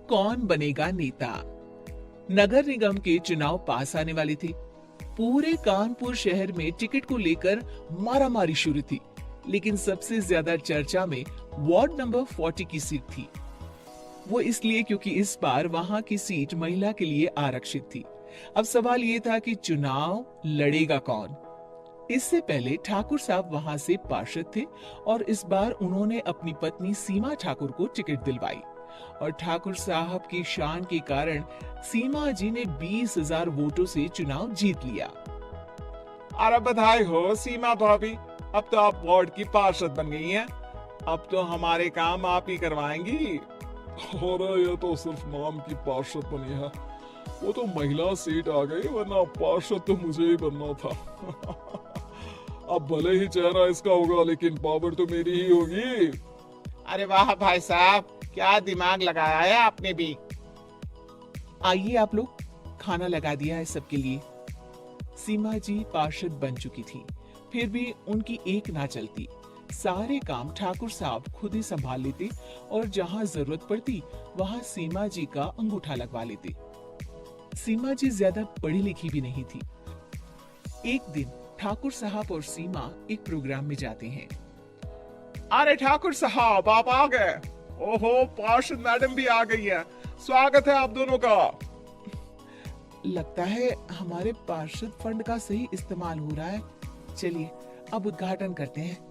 कौन बनेगा नेता। नगर निगम के चुनाव पास आने वाले थे। पूरे कानपुर शहर में टिकट को लेकर मारामारी शुरू थी, लेकिन सबसे ज्यादा चर्चा में वार्ड नंबर 40 की सीट थी। वो इसलिए क्योंकि इस बार वहां की सीट महिला के लिए आरक्षित थी। अब सवाल ये था कि चुनाव लड़ेगा कौन। इससे पहले ठाकुर साहब वहां से पार्षद थे और इस बार उन्होंने अपनी पत्नी सीमा ठाकुर को टिकट दिलवाई और ठाकुर साहब की शान के कारण सीमा जी ने 20,000 वोटों से चुनाव जीत लिया। अरे बधाई हो सीमा भाभी, अब तो आप वार्ड की पार्षद बन गई हैं। अब तो हमारे काम आप ही करवाएंगी। अरे ये तो सिर्फ नाम की पार्षद बनी है, वो तो महिला सीट आ गई, वरना पार्षद तो मुझे ही बनना था। अब भले ही चेहरा इसका होगा, लेकिन पावर तो मेरी ही होगी। अरे वाह भाई साहब, क्या दिमाग लगाया है आपने भी। आइए आप लोग, खाना लगा दिया है सबके लिए। सीमा जी पार्षद बन चुकी थी, फिर भी उनकी एक ना चलती। सारे काम ठाकुर साहब खुद ही संभाल लेते और जहां जरूरत पड़ती वहां सीमा जी का अंगूठा लगवा लेते। सीमा जी ज्यादा पढ़ी लिखी भी नहीं थी। एक दिन ठाकुर साहब और सीमा एक प्रोग्राम में जाते हैं। अरे ठाकुर साहब, आप आ गए। ओहो, पार्षद मैडम भी आ गई है। स्वागत है आप दोनों का। लगता है हमारे पार्षद फंड का सही इस्तेमाल हो रहा है। चलिए अब उद्घाटन करते हैं।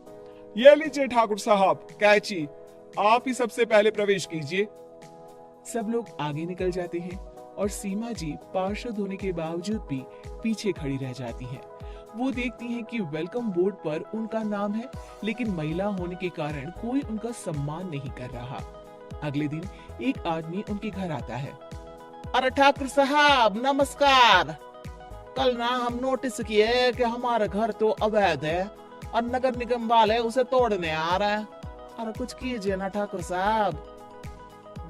ये लीजिए ठाकुर साहब कैची, आप ही सबसे पहले प्रवेश कीजिए। सब लोग आगे निकल जाते हैं और सीमा जी पार्षद होने के बावजूद भी पीछे खड़ी रह जाती हैं। वो देखती हैं कि वेलकम बोर्ड पर उनका नाम है, लेकिन महिला होने के कारण कोई उनका सम्मान नहीं कर रहा। अगले दिन एक आदमी उनके घर आता है। अरे ठाकुर साहब नमस्कार। कल ना हम नोटिस किए कि हमारा घर तो अवैध है और नगर निगम वाले उसे तोड़ने आ रहे हैं। अरे कुछ कीजिए ना ठाकुर साहब।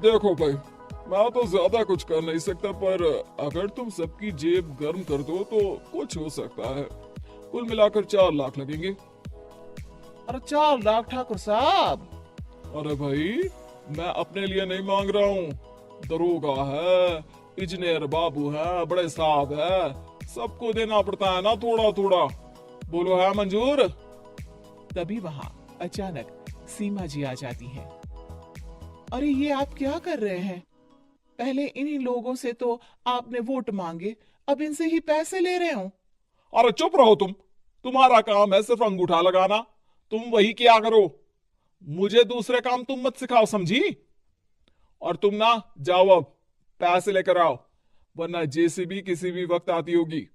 देखो भाई, मैं तो ज्यादा कुछ कर नहीं सकता, पर अगर तुम सबकी जेब गर्म कर दो तो कुछ हो सकता है। कुल मिलाकर 4 लाख लगेंगे। अरे 4 लाख ठाकुर साहब? अरे भाई, मैं अपने लिए नहीं मांग रहा हूँ। दरोगा है, इंजीनियर बाबू है, बड़े साहब है, सबको देना पड़ता है ना थोड़ा थोड़ा। बोलो है मंजूर? तभी वहाँ अचानक सीमा जी आ जाती हैं। अरे ये आप क्या कर रहे हैं? पहले इन्हीं लोगों से तो आपने वोट मांगे, अब इनसे ही पैसे ले रहे हो। अरे चुप रहो तुम, तुम्हारा काम है सिर्फ अंगूठा लगाना, तुम वही किया करो। मुझे दूसरे काम तुम मत सिखाओ, समझी? और तुम ना जाओ, अब पैसे लेकर आओ, वरना जेसीबी किसी भी वक्त आती होगी।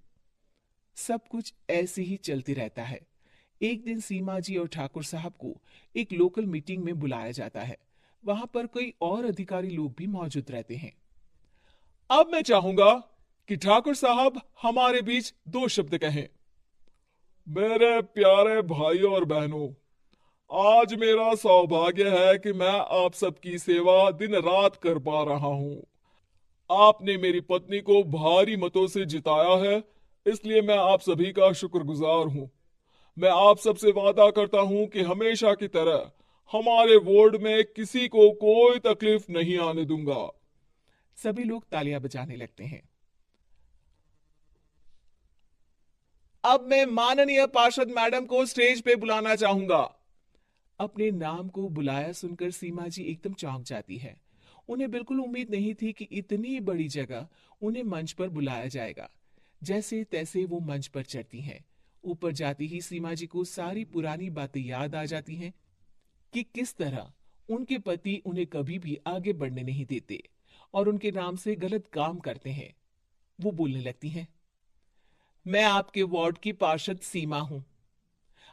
सब कुछ ऐसे ही चलते रहता है। एक दिन सीमा जी और ठाकुर साहब को एक लोकल मीटिंग में बुलाया जाता है। वहां पर कई और अधिकारी लोग भी मौजूद रहते हैं। अब मैं चाहूंगा कि ठाकुर साहब हमारे बीच 2 शब्द कहें। मेरे प्यारे भाइयों और बहनों, आज मेरा सौभाग्य है कि मैं आप सबकी सेवा दिन रात कर पा रहा हूं। आपने मेरी पत्नी को भारी मतों से जिताया है, इसलिए मैं आप सभी का शुक्रगुजार हूं। मैं आप सबसे वादा करता हूं कि हमेशा की तरह हमारे वार्ड में किसी को कोई तकलीफ नहीं आने दूंगा। सभी लोग तालियां बजाने लगते हैं। अब मैं माननीय पार्षद मैडम को स्टेज पे बुलाना चाहूंगा। अपने नाम को बुलाया सुनकर सीमा जी एकदम चौंक जाती है। उन्हें बिल्कुल उम्मीद नहीं थी कि इतनी बड़ी जगह उन्हें मंच पर बुलाया जाएगा। जैसे तैसे वो मंच पर चढ़ती हैं। ऊपर जाती ही सीमा जी को सारी पुरानी बातें याद आ जाती हैं कि किस तरह उनके पति उन्हें कभी भी आगे बढ़ने नहीं देते और उनके नाम से गलत काम करते हैं। वो बोलने लगती हैं, मैं आपके वार्ड की पार्षद सीमा हूं।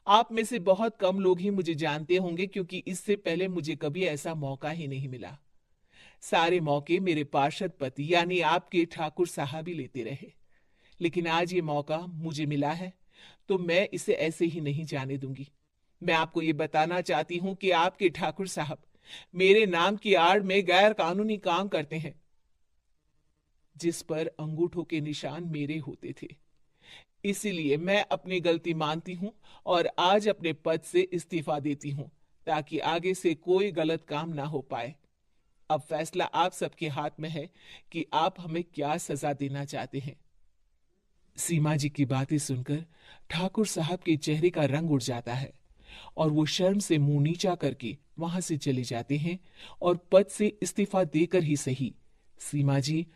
आप में से बहुत कम लोग ही मुझे जानते होंगे, क्योंकि इससे पहले मुझे कभी ऐसा मौका ही नहीं मिला। सारे मौके मेरे पार्षद पति यानी आपके ठाकुर साहब ही लेते रहे, लेकिन आज ये मौका मुझे मिला है तो मैं इसे ऐसे ही नहीं जाने दूंगी। मैं आपको ये बताना चाहती हूं कि आपके ठाकुर साहब मेरे नाम की आड़ में गैर कानूनी काम करते हैं, जिस पर अंगूठों के निशान मेरे होते थे। इसीलिए मैं अपनी गलती मानती हूं और आज अपने पद से इस्तीफा देती हूं, ताकि आगे से कोई गलत काम ना हो पाए। अब फैसला आप सबके हाथ में है कि आप हमें क्या सजा देना चाहते हैं। सीमा जी की बातें सुनकर ठाकुर साहब के चेहरे का रंग उड़ जाता है और वो शर्म से मुंह नीचा करके वहां से चले जाते हैं और पद से इस्तीफा देकर ही सही सीमा जी